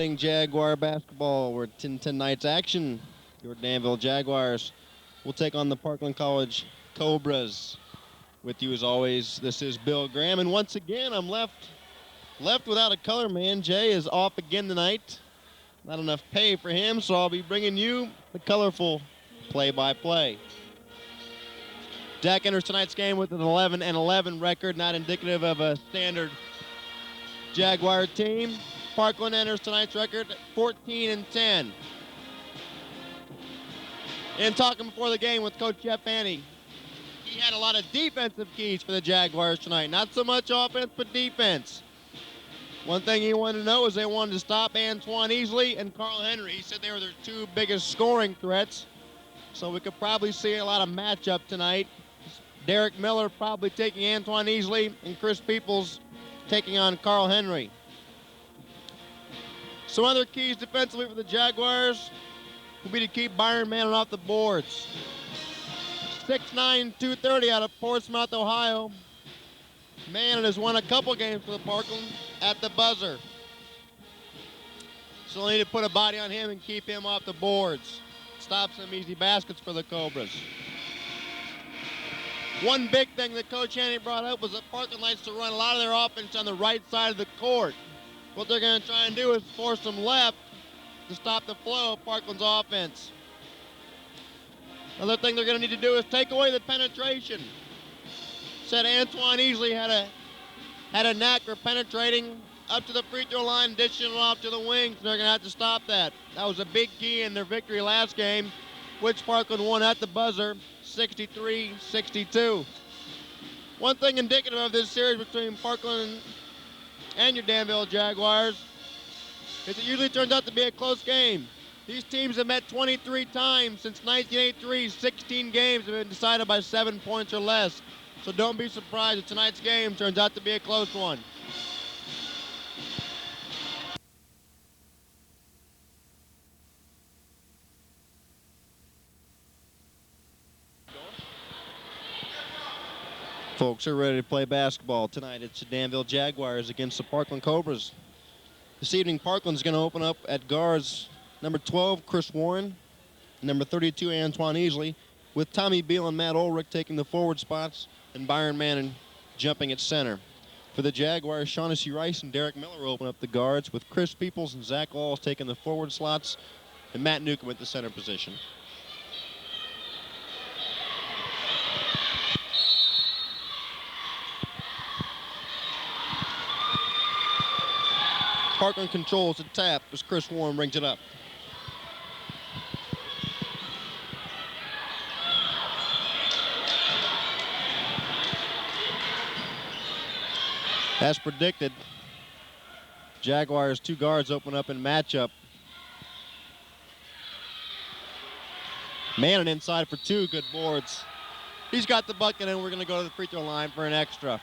Jaguar basketball. We're 10 night's action. Your Danville Jaguars will take on the Parkland College Cobras. With you as always, this is Bill Graham, and once again I'm left without a color man. Jay is off again tonight. Not enough pay for him, so I'll be bringing you the colorful play-by-play. Dacc enters tonight's game with an 11-11 record, not indicative of a standard Jaguar team. Parkland enters tonight's record 14-10. In talking before the game with Coach Jeff Annie, he had a lot of defensive keys for the Jaguars tonight. Not so much offense, but defense. One thing he wanted to know is they wanted to stop Antoine Easley and Carl Henry. He said they were their two biggest scoring threats. So we could probably see a lot of matchup tonight. Derek Miller probably taking Antoine Easley, and Chris Peoples taking on Carl Henry. Some other keys defensively for the Jaguars will be to keep Byron Mannon off the boards. 6'9", 230 out of Portsmouth, Ohio. Mannon has won a couple games for the Parkland at the buzzer. So they need to put a body on him and keep him off the boards. Stop some easy baskets for the Cobras. One big thing that Coach Haney brought up was that Parkland likes to run a lot of their offense on the right side of the court. What they're going to try and do is force them left to stop the flow of Parkland's offense. Another thing they're going to need to do is take away the penetration. Said Antoine Easley had a knack for penetrating up to the free throw line, dishing it off to the wings, and they're going to have to stop that. That was a big key in their victory last game, which Parkland won at the buzzer, 63-62. One thing indicative of this series between Parkland and your Danville Jaguars is it usually turns out to be a close game. These teams have met 23 times since 1983. 16 games have been decided by 7 points or less. So don't be surprised if tonight's game turns out to be a close one. Folks are ready to play basketball. Tonight it's the Danville Jaguars against the Parkland Cobras. This evening, Parkland's going to open up at guards number 12, Chris Warren, number 32, Antoine Easley, with Tommy Beal and Matt Ulrich taking the forward spots and Byron Mannon jumping at center. For the Jaguars, Shaughnessy Rice and Derek Miller will open up the guards, with Chris Peoples and Zach Walls taking the forward slots and Matt NEWCOM at the center position. Parkland controls the tap as Chris Warren brings it up. As predicted, Jaguars' two guards open up in matchup. Mannon inside for two, good boards. He's got the bucket, and we're going to go to the free throw line for an extra.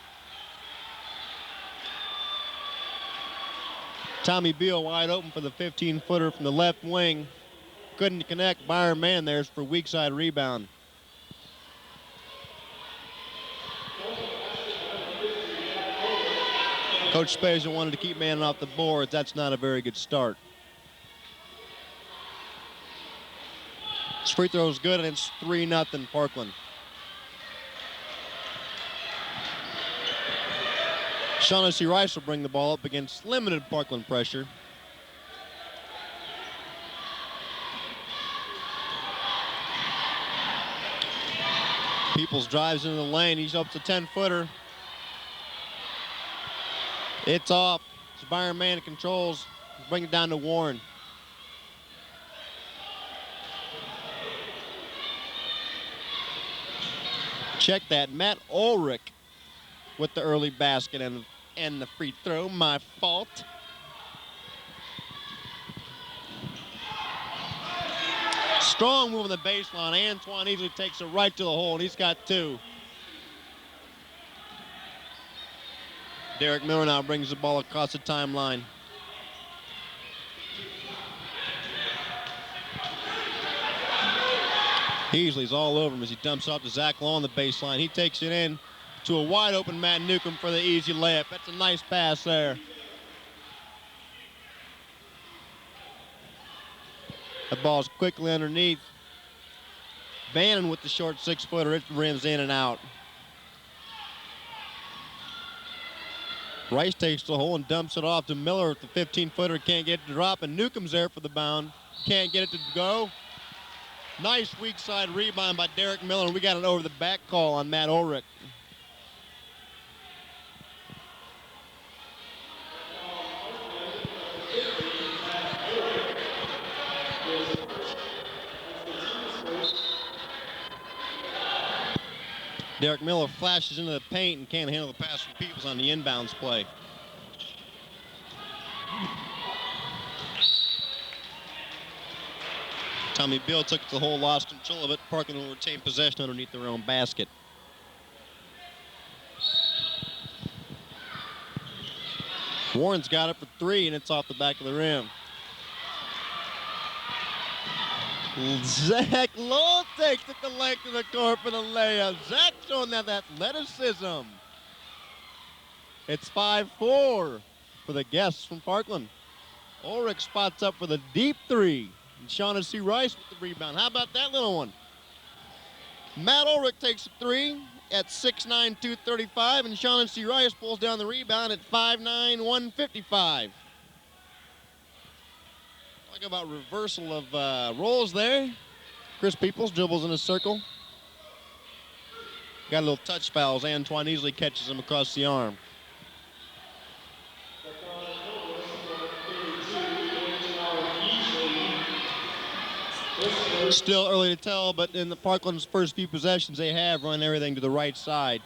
Tommy Beal wide open for the 15-footer from the left wing. Couldn't connect. Byron Mann there's for weak side rebound. Coach Spazer wanted to keep Mannon off the boards. That's not a very good start. This free throw is good, and it's 3-0 Parkland. Shaughnessy Rice will bring the ball up against limited Parkland pressure. Peoples drives into the lane. He's up to 10-footer. It's off. It's Byron Mann controls. Bring it down to Warren. Check that. Matt Ulrich with the early basket and the free throw. My fault. Strong move on the baseline. Antoine Easley takes it right to the hole, and he's got two. Derek Miller now brings the ball across the timeline. Easley's all over him as he dumps off to Zach Law on the baseline. He takes it in to a wide open Matt NEWCOM for the easy layup. That's a nice pass there. The ball's quickly underneath. Bannon with the short 6-footer. It rims in and out. Rice takes the hole and dumps it off to Miller with the 15-footer. Can't get it to drop, and Newcom's there for the bound. Can't get it to go. Nice weak side rebound by Derek Miller, and we got an over the back call on Matt Ulrich. Derek Miller flashes into the paint and can't handle the pass from Peoples on the inbounds play. Tommy Bill took the hole, lost control of it. Parkland will retain possession underneath their own basket. Warren's got it for 3, and it's off the back of the rim. Zach Lowe takes it the length of the court for the layup. Zach showing that athleticism. It's 5-4 for the guests from Parkland. Ulrich spots up for the deep 3. And Shaughnessy Rice with the rebound. How about that little one? Matt Ulrich takes a 3 at 6'9", 235, and Shaughnessy Rice pulls down the rebound at 5'9", 155. Talk about reversal of roles there. Chris Peoples dribbles in a circle. Got a little touch fouls. Antoine easily catches him across the arm. Still early to tell, but in the Parkland's first few possessions, they have run everything to the right side.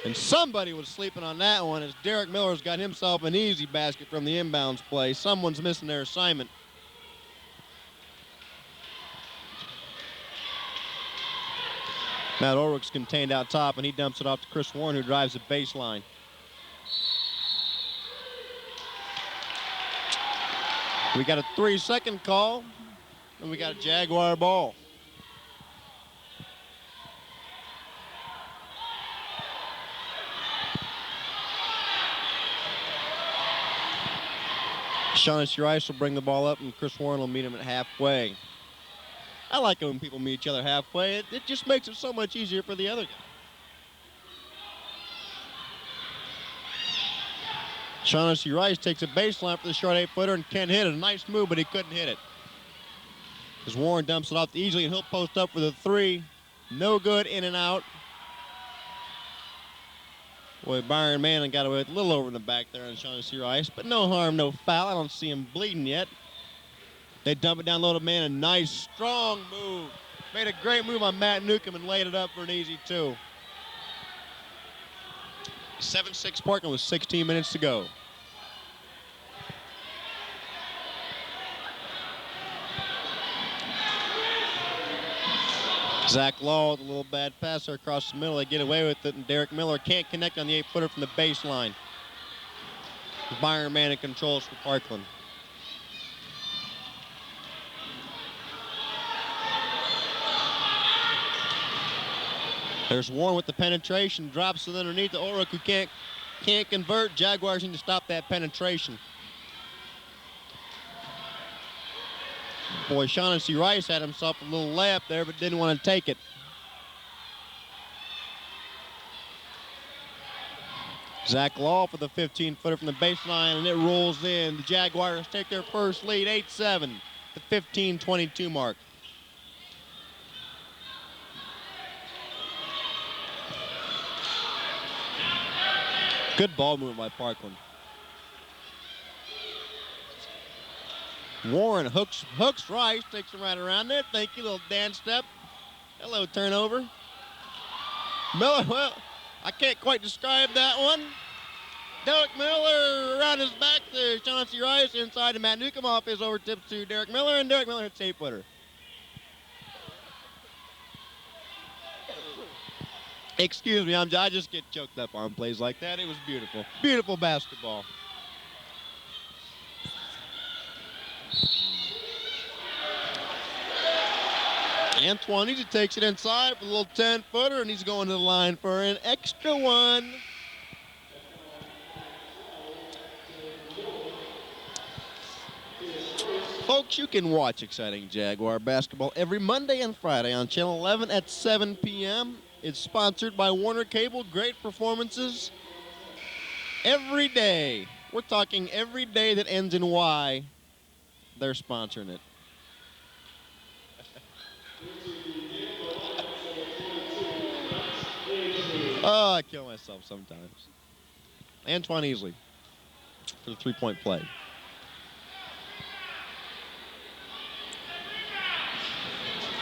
And somebody was sleeping on that one as Derek Miller's got himself an easy basket from the inbounds play. Someone's missing their assignment. Matt Ulrich's contained out top, and he dumps it off to Chris Warren, who drives the baseline. We got a 3-second call, and we got a Jaguar ball. Shaughnessy Rice will bring the ball up, and Chris Warren will meet him at halfway. I like it when people meet each other halfway. It just makes it so much easier for the other guy. Shaughnessy Rice takes a baseline for the short 8-footer and can't hit it. A nice move, but he couldn't hit it. As Warren dumps it off easily, and he'll post up for the 3. No good, in and out. Boy, Byron Manning got away with a little over in the back there on Shaughnessy Rice, but no harm, no foul. I don't see him bleeding yet. They dump it down low to Manning. Nice, strong move. Made a great move on Matt Newcomb and laid it up for an easy 2. 7-6 Parkland with 16 minutes to go. Zach Law with a little bad pass there across the middle. They get away with it, and Derek Miller can't connect on the 8-footer from the baseline. Byron Manning controls for Parkland. There's Warren with the penetration, drops it underneath to Ulrich, who can't convert. Jaguars need to stop that penetration. Boy, Shaughnessy Rice had himself a little layup there, but didn't want to take it. Zach Law for the 15-footer from the baseline, and it rolls in. The Jaguars take their first lead, 8-7, the 15-22 mark. Good ball movement by Parkland. Warren hooks Rice, takes him right around there. Thank you, little dance step. Hello, turnover. Miller, well, I can't quite describe that one. Derek Miller around his back to Shaughnessy Rice, inside to Matt Newcomb, off his over tips to Derek Miller, and Derek Miller hits 8-footer. Excuse me, I just get choked up on plays like that. It was beautiful. Beautiful basketball. Antoine Easy takes it inside for a little 10-footer, and he's going to the line for an extra one. Folks, you can watch exciting Jaguar basketball every Monday and Friday on Channel 11 at 7 p.m. It's sponsored by Warner Cable. Great performances every day. We're talking every day that ends in Y. They're sponsoring it. Oh, I kill myself sometimes. Antoine Easley for the three-point play.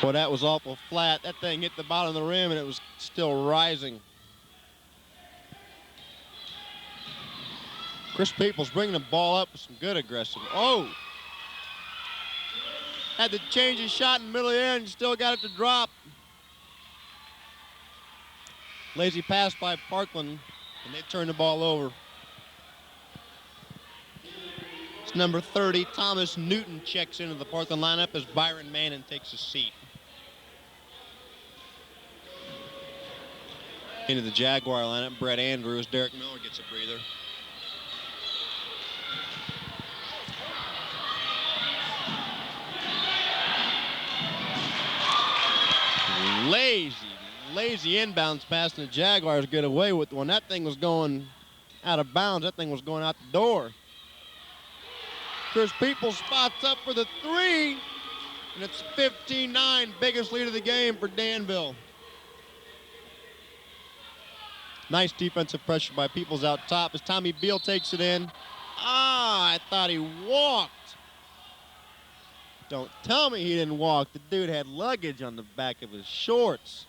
Boy, that was awful flat. That thing hit the bottom of the rim, and it was still rising. Chris Peoples bringing the ball up with some good aggression. Oh! Had to change his shot in the middle of the air and still got it to drop. Lazy pass by Parkland, and they turn the ball over. It's number 30, Thomas Newton, checks into the Parkland lineup as Byron Manning takes a seat. Into the Jaguar lineup, Brett Andrews. Derek Miller gets a breather. Lazy inbounds pass, and the Jaguars get away with one. That thing was going out of bounds. That thing was going out the door. Chris Peoples spots up for the three, and it's 15-9, biggest lead of the game for Danville. Nice defensive pressure by Peoples out top as Tommy Beal takes it in. Ah, I thought he walked. Don't tell me he didn't walk. The dude had luggage on the back of his shorts.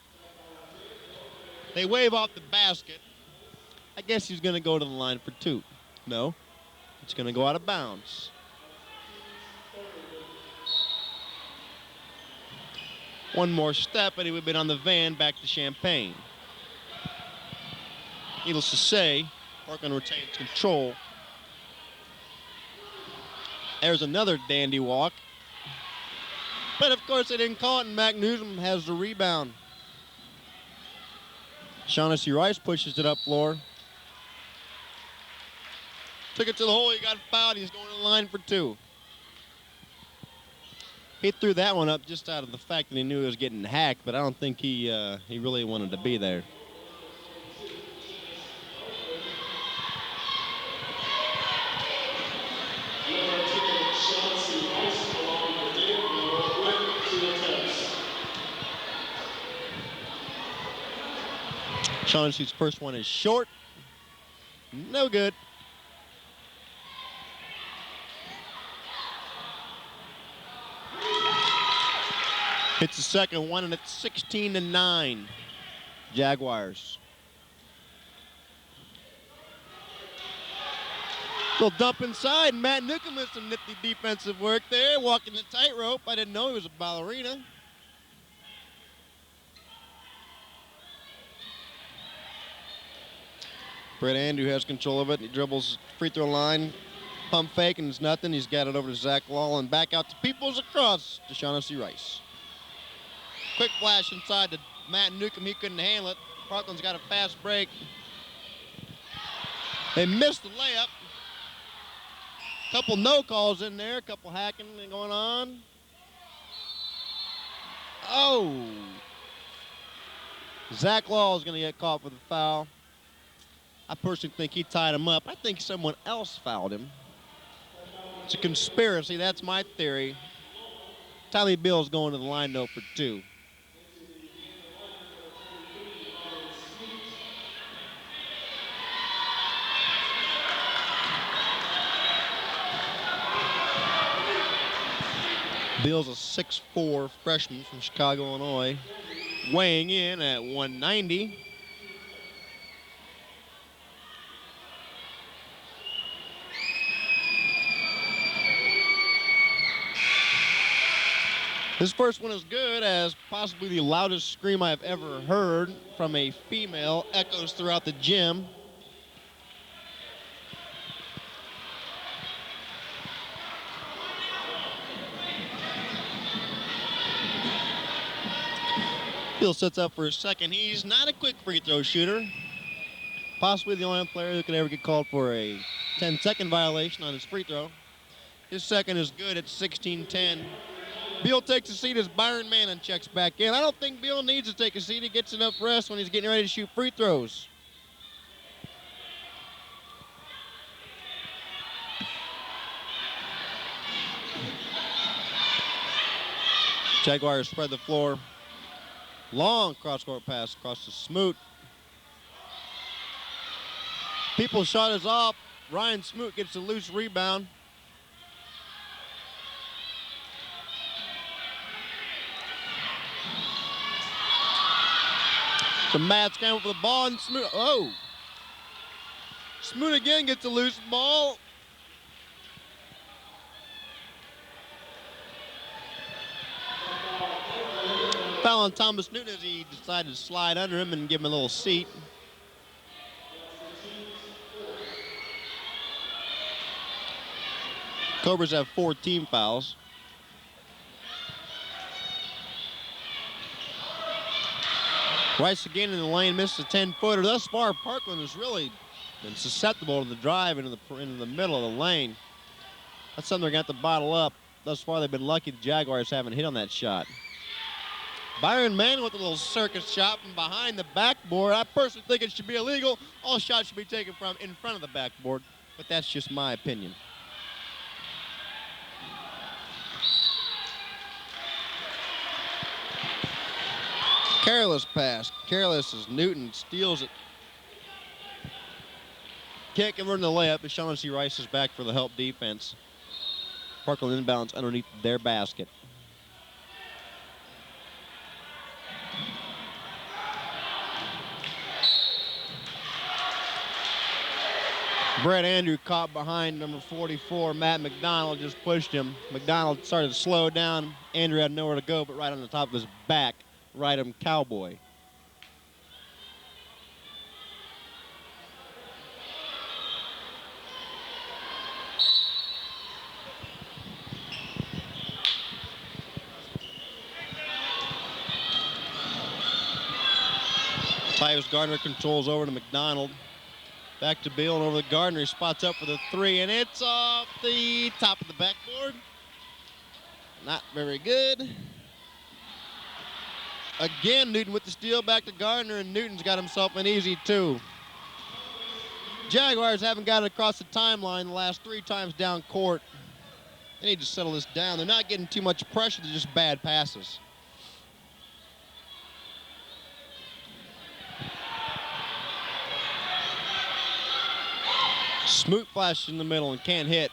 They wave off the basket. I guess he's going to go to the line for two. No, it's going to go out of bounds. One more step, and he would have been on the van back to Champaign. Needless to say, Parkland retains control. There's another dandy walk. But, of course, they didn't call it, and Mac Newsom has the rebound. Shaughnessy Rice pushes it up floor. Took it to the hole. He got fouled. He's going to the line for two. He threw that one up just out of the fact that he knew he was getting hacked, but I don't think he really wanted to be there. Shaughnessy's first one is short. No good. Hits the second one, and it's 16-9. Jaguars. Little dump inside. Matt NEWCOM with some nifty defensive work there. Walking the tightrope. I didn't know he was a ballerina. Brett Andrew has control of it. He dribbles free throw line. Pump fake, and it's nothing. He's got it over to Zach Law and back out to Peoples across to Shaughnessy Rice. Quick flash inside to Matt NEWCOM. He couldn't handle it. Parkland's got a fast break. They missed the layup. Couple no calls in there. Couple hacking going on. Oh. Zach Law is going to get caught for the foul. I personally think he tied him up. I think someone else fouled him. It's a conspiracy. That's my theory. Tommy Bill's going to the line, though, for two. Bill's a 6'4" freshman from Chicago, Illinois, weighing in at 190. This first one is good, as possibly the loudest scream I've ever heard from a female echoes throughout the gym. Bill sets up for a second. He's not a quick free throw shooter. Possibly the only player who could ever get called for a 10-second violation on his free throw. His second is good at 16-10. Beal takes a seat as Byron Manning checks back in. I don't think Beal needs to take a seat. He gets enough rest when he's getting ready to shoot free throws. Jaguars spread the floor. Long cross-court pass across to Smoot. People's shot is off. Ryan Smoot gets a loose rebound. The mad scramble for the ball, and Smoot, oh. Smoot again gets a loose ball. Foul on Thomas Newton as he decided to slide under him and give him a little seat. Cobras have 4 team fouls. Rice again in the lane, misses a 10-footer. Thus far, Parkland has really been susceptible to the drive into the middle of the lane. That's something they're going to have to bottle up. Thus far, they've been lucky the Jaguars haven't hit on that shot. Byron Mann with a little circus shot from behind the backboard. I personally think it should be illegal. All shots should be taken from in front of the backboard, but that's just my opinion. Careless pass. Careless as Newton steals it. Can't convert in the layup, but Shaughnessy Rice is back for the help defense. Parkland inbounds underneath their basket. Brett Andrew caught behind number 44. Matt McDonald just pushed him. McDonald started to slow down. Andrew had nowhere to go but right on the top of his back. Right him cowboy. Tyus Gardner controls over to McDonald. Back to Beal and over to Gardner. He spots up for the 3, and it's off the top of the backboard. Not very good. Again, Newton with the steal, back to Gardner, and Newton's got himself an easy 2. Jaguars haven't got it across the timeline the last 3 times down court. They need to settle this down. They're not getting too much pressure, they're just bad passes. Smoot flashes in the middle and can't hit.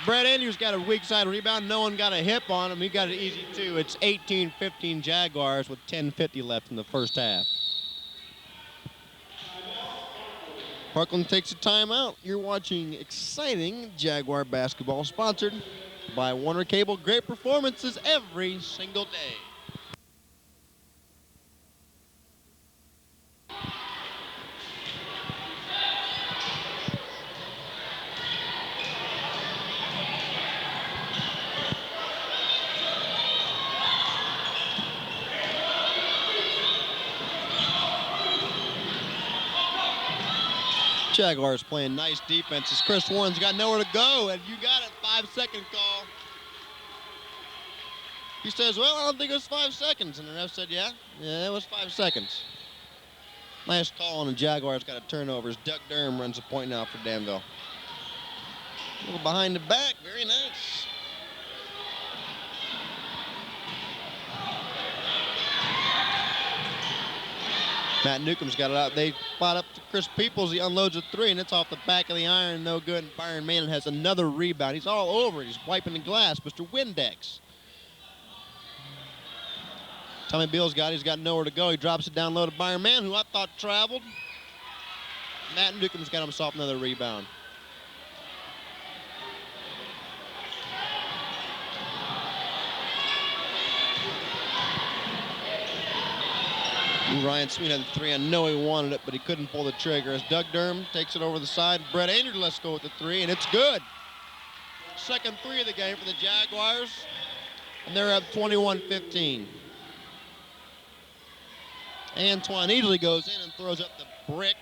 Brett Andrews got a weak side rebound. No one got a hip on him. He got an easy 2. It's 18-15 Jaguars with 10:50 left in the first half. Parkland takes a timeout. You're watching exciting Jaguar basketball, sponsored by Warner Cable. Great performances every single day. Jaguars playing nice defense as Chris Warren's got nowhere to go, and you got it, 5-second call. He says, well, I don't think it was 5 seconds, and the ref said, yeah, it was 5 seconds. Nice call, and the Jaguars got a turnover as Doug Durham runs a point now for Danville. A little behind the back, very nice. Matt Newcom's got it out. They spot up to Chris Peoples. He unloads a 3, and it's off the back of the iron. No good. And Byron Manning has another rebound. He's all over it. He's wiping the glass. Mr. Windex. Tommy Beal's got it. He's got nowhere to go. He drops it down low to Byron Manning, who I thought traveled. Matt Newcom's got himself another rebound. Ryan Sweet had the 3. I know he wanted it, but he couldn't pull the trigger as Doug Durham takes it over the side. Brett Andrews lets go with the 3, and it's good. Second 3 of the game for the Jaguars, and they're up 21-15. Antoine easily goes in and throws up the brick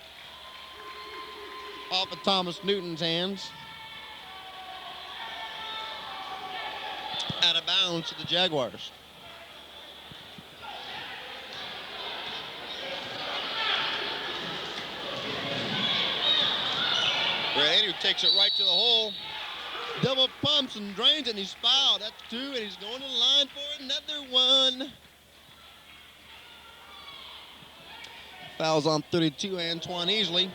off of Thomas Newton's hands. Out of bounds to the Jaguars. Brad Andrew takes it right to the hole. Double pumps and drains it, and he's fouled. That's 2, and he's going to the line for another one. Fouls on 32, Antoine Easley.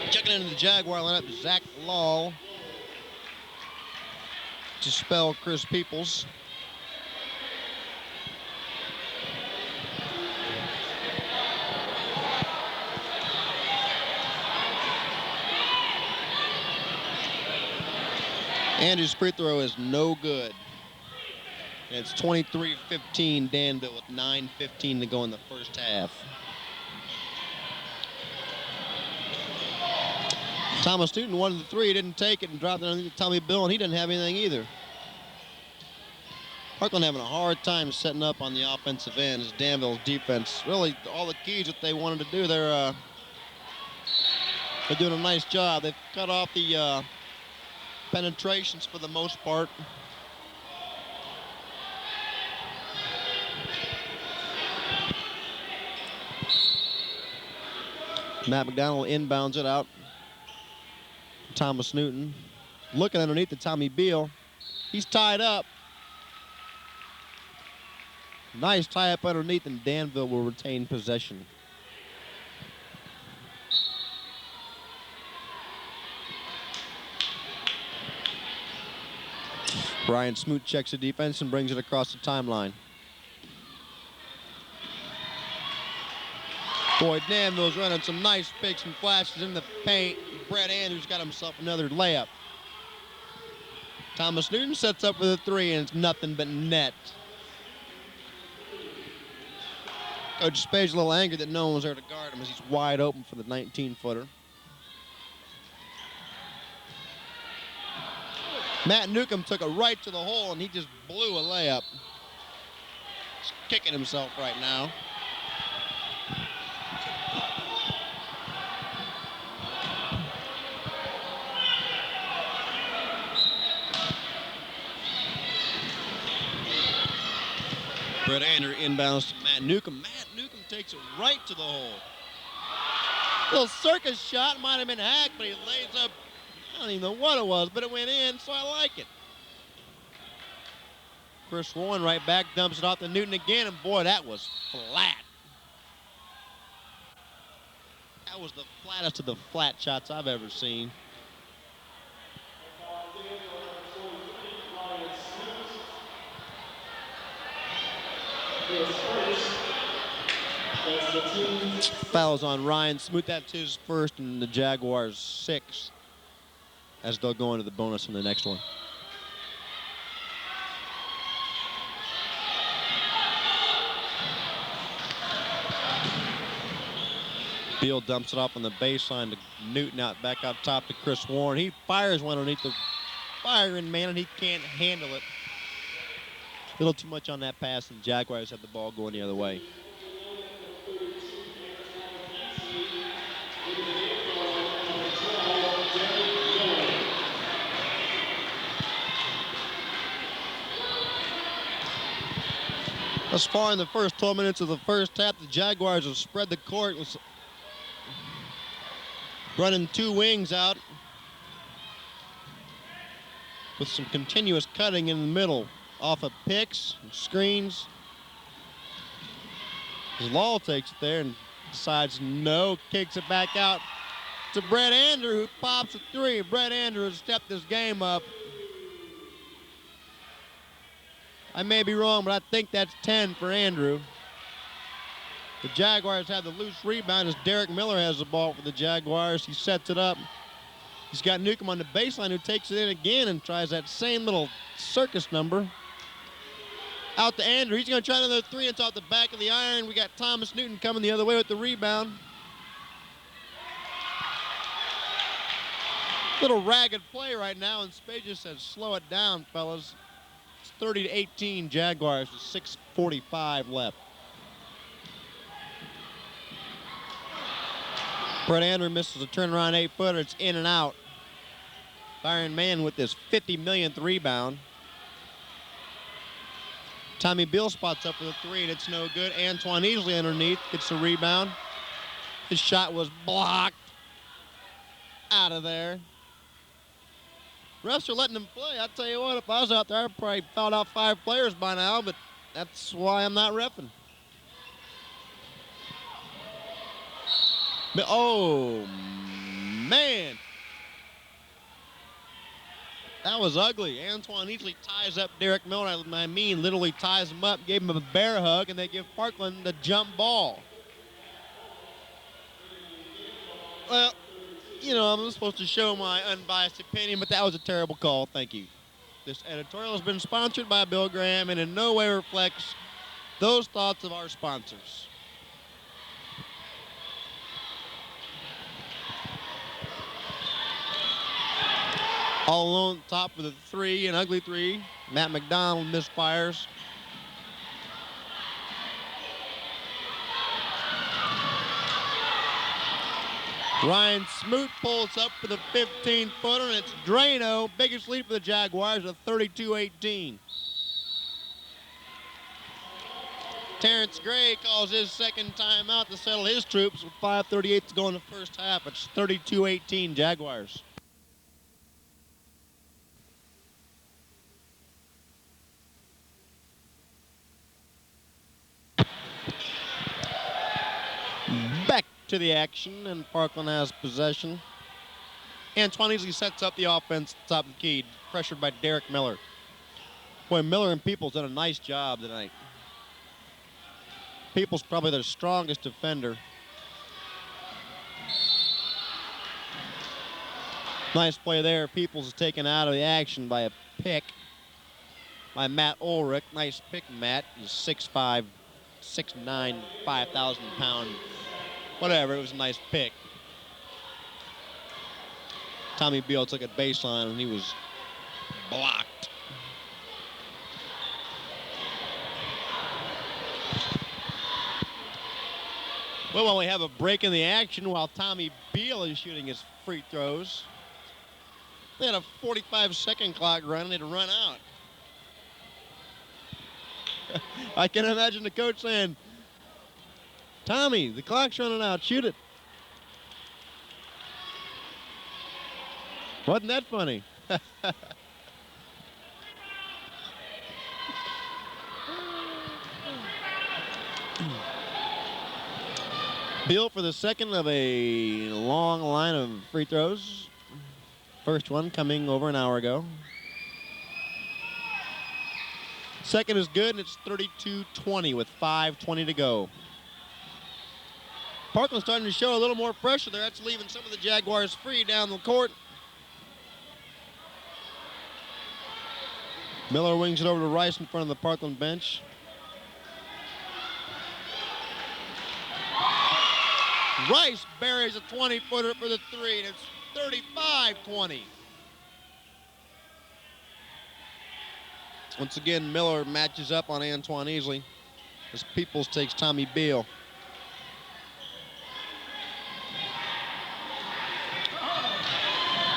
Checking into the Jaguar lineup, Zach LOLL to spell Chris Peoples. Andrew's free throw is no good. It's 23-15 Danville with 9:15 to go in the first half. Thomas Newton wanted the 3, didn't take it, and dropped it underneath Tommy Bill, and he didn't have anything either. Parkland having a hard time setting up on the offensive end as Danville's defense. Really, all the keys that they wanted to do, they're doing a nice job. They've cut off the penetrations for the most part. Matt McDonald inbounds it out. Thomas Newton looking underneath to Tommy Beal. He's tied up. Nice tie up underneath, and Danville will retain possession. Brian Smoot checks the defense and brings it across the timeline. Boy, Danville's running some nice picks and flashes in the paint. Brett Andrews got himself another layup. Thomas Newton sets up for the 3, and it's nothing but net. Coach Spade's a little angry that no one was there to guard him as he's wide open for the 19-footer. Matt Newcomb took it right to the hole, and he just blew a layup. He's kicking himself right now. Brett Andrew inbounds to Matt Newcomb. Matt Newcomb takes it right to the hole. Little circus shot, might have been hacked, but he lays up, I don't even know what it was, but it went in, so I like it. Chris Warren right back, dumps it off to Newton again, and boy, that was flat. That was the flattest of the flat shots I've ever seen. Fouls on Ryan Smoot. That's his first, and the Jaguars 6 as they'll go into the bonus in the next one. Beal dumps it off on the baseline to Newton, out back out top to Chris Warren. He fires one underneath the firing man, and he can't handle it. A little too much on that pass, and the Jaguars had the ball going the other way. Thus far in the first 12 minutes of the first half, the Jaguars have spread the court, with running 2 wings out with some continuous cutting in the middle off of picks and screens. LOLL takes it there and decides no, kicks it back out to Brett Andrew, who pops a 3. Brett Andrew has stepped this game up. I may be wrong, but I think that's 10 for Andrew. The Jaguars have the loose rebound as Derek Miller has the ball for the Jaguars. He sets it up. He's got Newcomb on the baseline, who takes it in again and tries that same little circus number. Out to Andrew. He's going to try another 3. It's off the back of the iron. We got Thomas Newton coming the other way with the rebound. Little ragged play right now, and Spade just says, slow it down, fellas. It's 30-18 Jaguars with 6:45 left. Brett Andrew misses a turnaround 8-footer. It's in and out. Byron Mann with this 50 millionth rebound. Tommy Beal spots up for the 3, and it's no good. Antoine Easley underneath gets the rebound. His shot was blocked. Out of there. Refs are letting him play. I tell you what, if I was out there, I'd probably fouled out 5 players by now, but that's why I'm not reffing. But, oh, man. That was ugly. Antoine Easley ties up Derek Miller. I mean, literally ties him up, gave him a bear hug, and they give Parkland the jump ball. Well, you know, I'm supposed to show my unbiased opinion, but that was a terrible call. Thank you. This editorial has been sponsored by Bill Graham and in no way reflects those thoughts of our sponsors. All alone top with a 3, an ugly 3. Matt McDonald misfires. Ryan Smoot pulls up for the 15-footer, and it's Drano. Biggest lead for the Jaguars at 32-18. Terrence Gray calls his second timeout to settle his troops with 5:38 to go in the first half. It's 32-18 Jaguars. Back to the action, and Parkland has possession. Antoine Easley sets up the offense at the top of the key, pressured by Derek Miller. Boy, Miller and Peoples done a nice job tonight. Peoples probably their strongest defender. Nice play there. Peoples is taken out of the action by a pick by Matt Ulrich. Nice pick, Matt. He's 6'5", 6'9", 5,000-pound. Whatever, it was a nice pick. Tommy Beal took a baseline and he was blocked. Well, while we have a break in the action while Tommy Beal is shooting his free throws, they had a 45-second clock run and it run out. I can imagine the coach saying, Tommy, the clock's running out, shoot it. Wasn't that funny? Beal for the second of a long line of free throws. First one coming over an hour ago. Second is good, and it's 32-20 with 5:20 to go. Parkland's starting to show a little more pressure there. That's leaving some of the Jaguars free down the court. Miller wings it over to Rice in front of the Parkland bench. Rice buries a 20-footer for the 3, and it's 35-20. Once again, Miller matches up on Antoine Easley as Peoples takes Tommy Beal.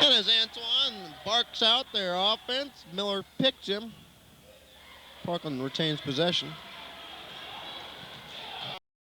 And as Antoine barks out their offense, Miller picks him. Parkland retains possession.